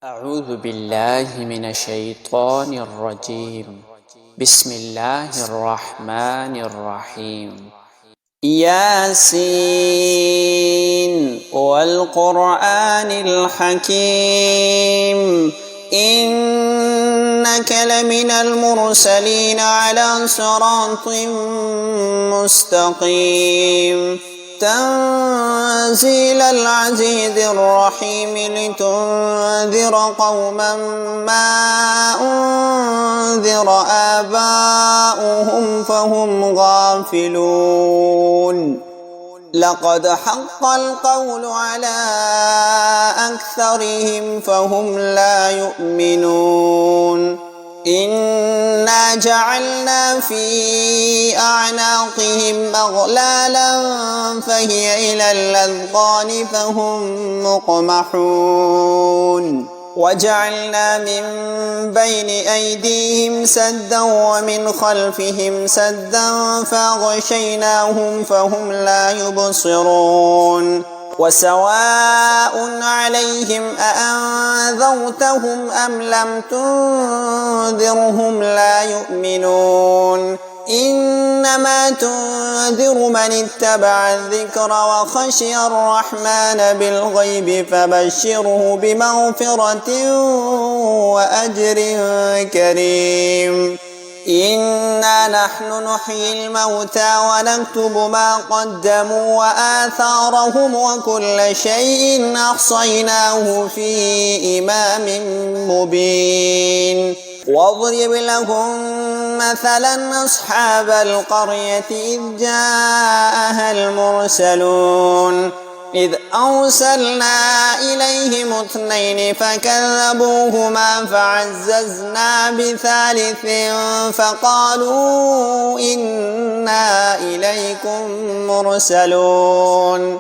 أعوذ بالله من الشيطان الرجيم. بسم الله الرحمن الرحيم. ياسين والقرآن الحكيم إنك لمن المرسلين على صراط مستقيم تنزيل العزيز الرحيم لتنذر قوما ما أنذر آباؤهم فهم غافلون لقد حق القول على أكثرهم فهم لا يؤمنون إنا جعلنا في أعناقهم أغلالا فهي إلى الأذقان فهم مقمحون وجعلنا من بين أيديهم سدا ومن خلفهم سدا فأغشيناهم فهم لا يبصرون وسواء عليهم أأنذرتهم أم لم تنذرهم لا يؤمنون إنما تنذر من اتبع الذكر وخشي الرحمن بالغيب فبشره بمغفرة وأجر كريم إنا نحن نحيي الموتى ونكتب ما قدموا وآثارهم وكل شيء أحصيناه في إمام مبين واضرب لهم مثلا أصحاب القرية إذ جاءها المرسلون إذ أرسلنا إليهم اثنين فكذبوهما فعززنا بثالث فقالوا إنا إليكم مرسلون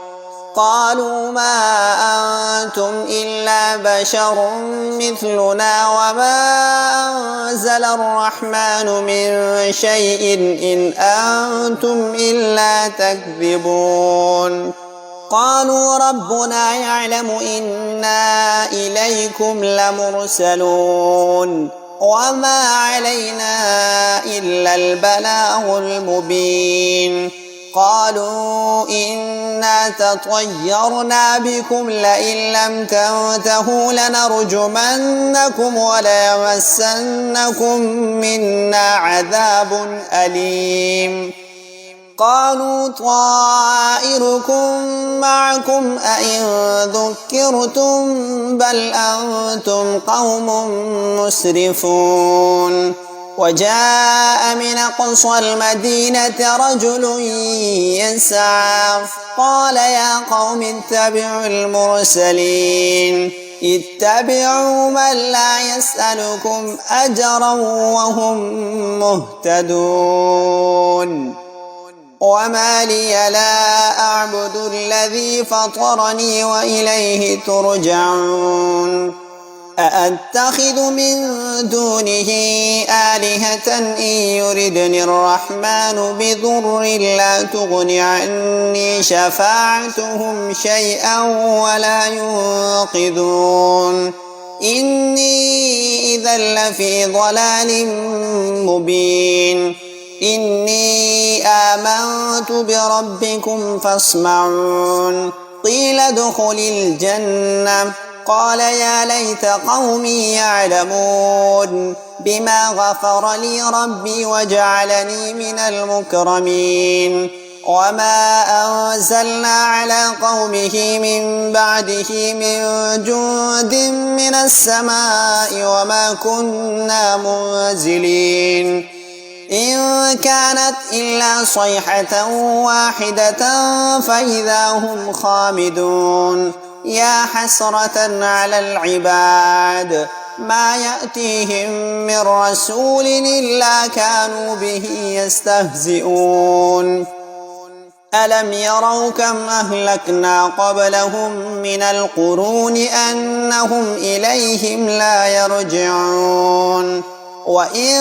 قالوا ما أنتم إلا بشر مثلنا وما أنزل الرحمن من شيء إن أنتم إلا تكذبون قالوا ربنا يعلم إنا إليكم لمرسلون وما علينا إلا البلاغ المبين قالوا إنا تطيرنا بكم لئن لم تنتهوا لنرجمنكم وليمسنكم منا عذاب أليم قالوا طائركم معكم أئن ذكرتم بل أنتم قوم مسرفون وجاء من أقصى المدينة رجل يسعى قال يا قوم اتبعوا المرسلين اتبعوا من لا يسألكم أجرا وهم مهتدون وما لي لا أعبد الذي فطرني وإليه ترجعون أأتخذ من دونه آلهة إن يردني الرحمن بضر لا تغن عني شفاعتهم شيئا ولا ينقذون إني إذا لفي ضلال مبين إني آمنت بربكم فاسمعون قيل ادخل الجنة قال يا ليت قومي يعلمون بما غفر لي ربي وجعلني من المكرمين وما أنزلنا على قومه من بعده من جند من السماء وما كنا منزلين إن كانت إلا صيحة واحدة فإذا هم خامدون يا حسرة على العباد ما يأتيهم من رسول إلا كانوا به يستهزئون ألم يروا كم أهلكنا قبلهم من القرون أنهم إليهم لا يرجعون وإن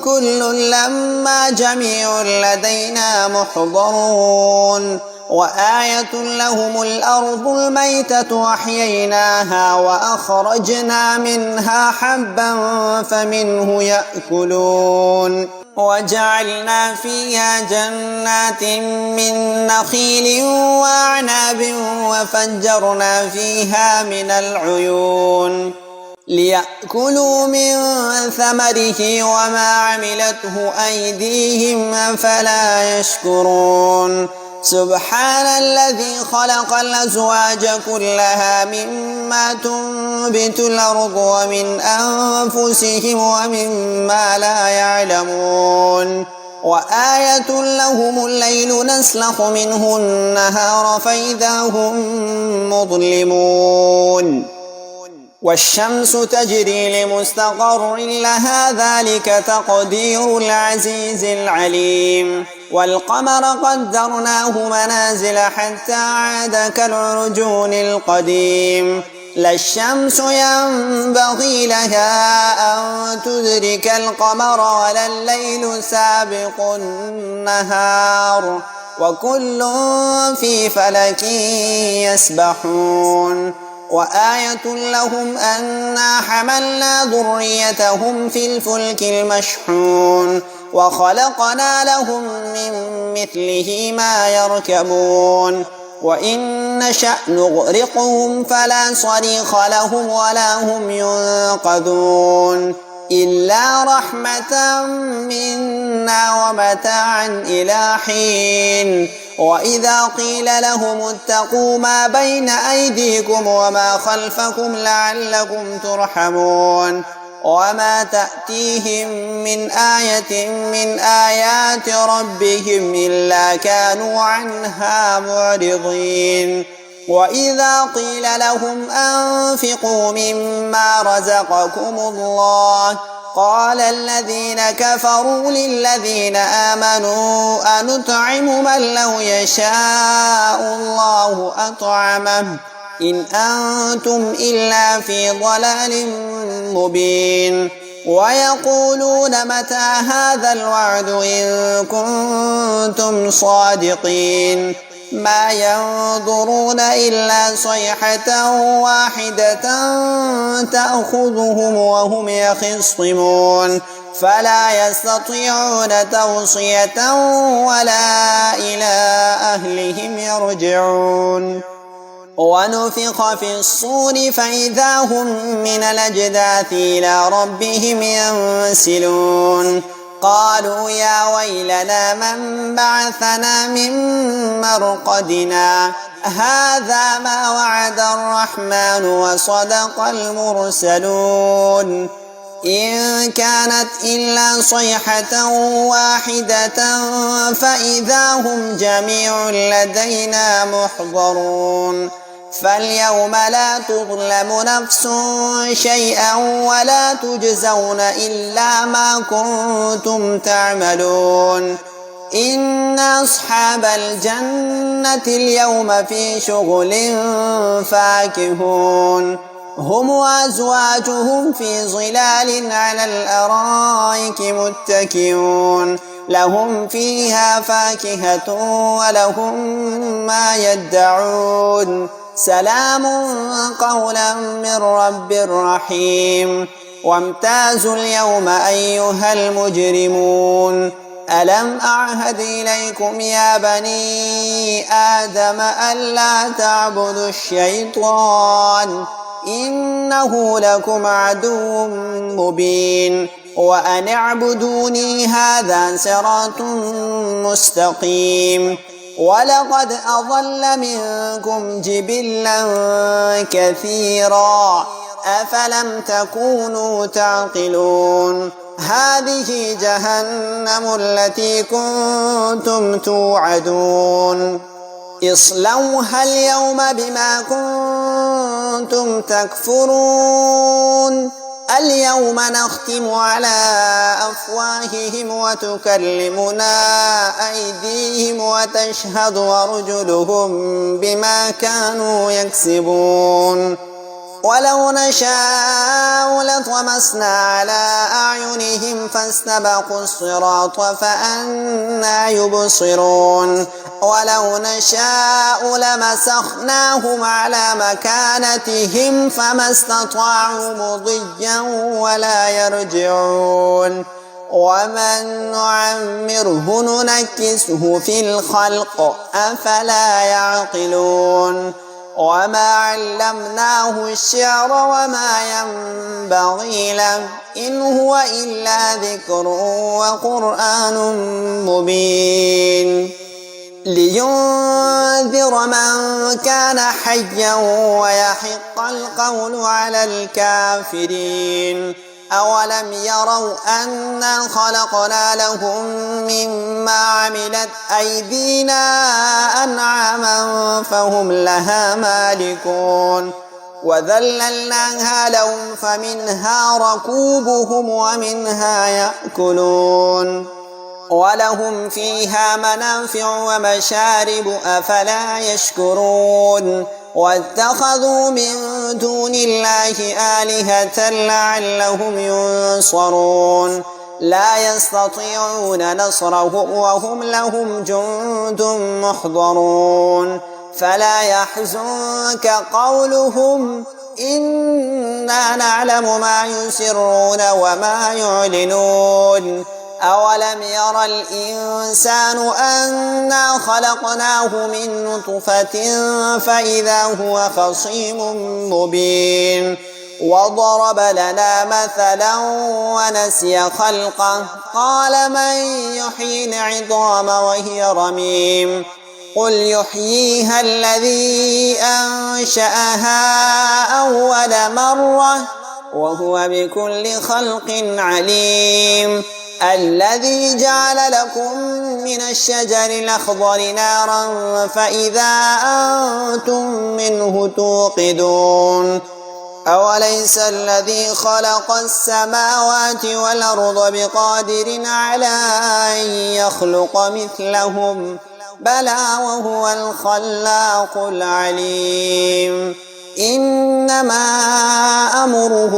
كل لما جميع لدينا محضرون وآية لهم الأرض الميتة أحييناها وأخرجنا منها حبا فمنه يأكلون وجعلنا فيها جنات من نخيل وأعناب وفجرنا فيها من العيون ليأكلوا من ثمره وما عملته أيديهم أفلا يشكرون سبحان الذي خلق الأزواج كلها مما تنبت الأرض ومن أنفسهم ومما لا يعلمون وآية لهم الليل نسلخ منه النهار فإذا هم مظلمون والشمس تجري لمستقر لها ذلك تقدير العزيز العليم والقمر قدرناه منازل حتى عاد كالعرجون القديم لا الشمس ينبغي لها أن تدرك القمر ولا الليل سابق النهار وكل في فلك يسبحون وآية لهم أنا حملنا ذريتهم في الفلك المشحون وخلقنا لهم من مثله ما يركبون وإن نشأ نغرقهم فلا صريخ لهم ولا هم ينقذون إلا رحمة منا ومتاعا إلى حين وإذا قيل لهم اتقوا ما بين أيديكم وما خلفكم لعلكم ترحمون وما تأتيهم من آية من آيات ربهم إلا كانوا عنها معرضين وإذا قيل لهم أنفقوا مما رزقكم الله قال الذين كفروا للذين آمنوا أنطعم من لو يشاء الله أطعمه إن أنتم إلا في ضلال مبين ويقولون متى هذا الوعد إن كنتم صادقين ما ينظرون إلا صيحة واحدة تأخذهم وهم يخصمون فلا يستطيعون توصية ولا إلى أهلهم يرجعون ونفخ في الصور فإذا هم من الأجداث إلى ربهم ينسلون قالوا يا ويلنا من بعثنا من مرقدنا هذا ما وعد الرحمن وصدق المرسلون إن كانت إلا صيحة واحدة فإذا هم جميع لدينا محضرون فاليوم لا تظلم نفس شيئا ولا تجزون إلا ما كنتم تعملون إن أصحاب الجنة اليوم في شغل فاكهون هم وأزواجهم في ظلال على الأرائك متكئون لهم فيها فاكهة ولهم ما يدعون سلام قولا من رب رحيم وامتازوا اليوم أيها المجرمون ألم أعهد إليكم يا بني آدم ألا تعبدوا الشيطان إنه لكم عدو مبين وأن اعبدوني هذا صراط مستقيم ولقد أضل منكم جبلا كثيرا أفلم تكونوا تعقلون هذه جهنم التي كنتم توعدون اصلوها اليوم بما كنتم تكفرون اليوم نختم على أفواههم وتكلمنا أيديهم وتشهد أرجلهم بما كانوا يكسبون ولو نشاء لطمسنا على أعينهم فاستبقوا الصراط فأنى يبصرون ولو نشاء لمسخناهم على مكانتهم فما استطاعوا مضيا ولا يرجعون ومن نعمره ننكسه في الخلق أفلا يعقلون وما علمناه الشعر وما ينبغي له إن هو إلا ذكر وقرآن مبين لينذر من كان حيا ويحق القول على الكافرين أولم يروا أنا خلقنا لهم مما عملت أيدينا أنعاما فهم لها مالكون وذللناها لهم فمنها ركوبهم ومنها يأكلون ولهم فيها منافع ومشارب أفلا يشكرون واتخذوا من دون الله آلهة لعلهم ينصرون لا يستطيعون نصرهم وهم لهم جند محضرون فلا يحزنك قولهم إنا نعلم ما يسرون وما يعلنون أولم ير الإنسان أنا خلقناه من نطفة فإذا هو خصيم مبين وضرب لنا مثلا ونسي خلقه قال من يحيي العظام وهي رميم قل يحييها الذي أنشأها أول مرة وهو بكل خلق عليم الذي جعل لكم من الشجر الأخضر نارا فإذا أنتم منه توقدون أوليس الذي خلق السماوات والأرض بقادر على أن يخلق مثلهم بلى وهو الخلاق العليم إنما أمره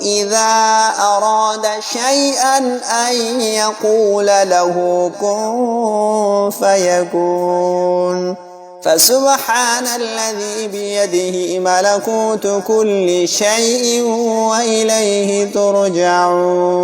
إذا أراد شيئا أن يقول له كن فيكون فسبحان الذي بيده ملكوت كل شيء وإليه ترجعون.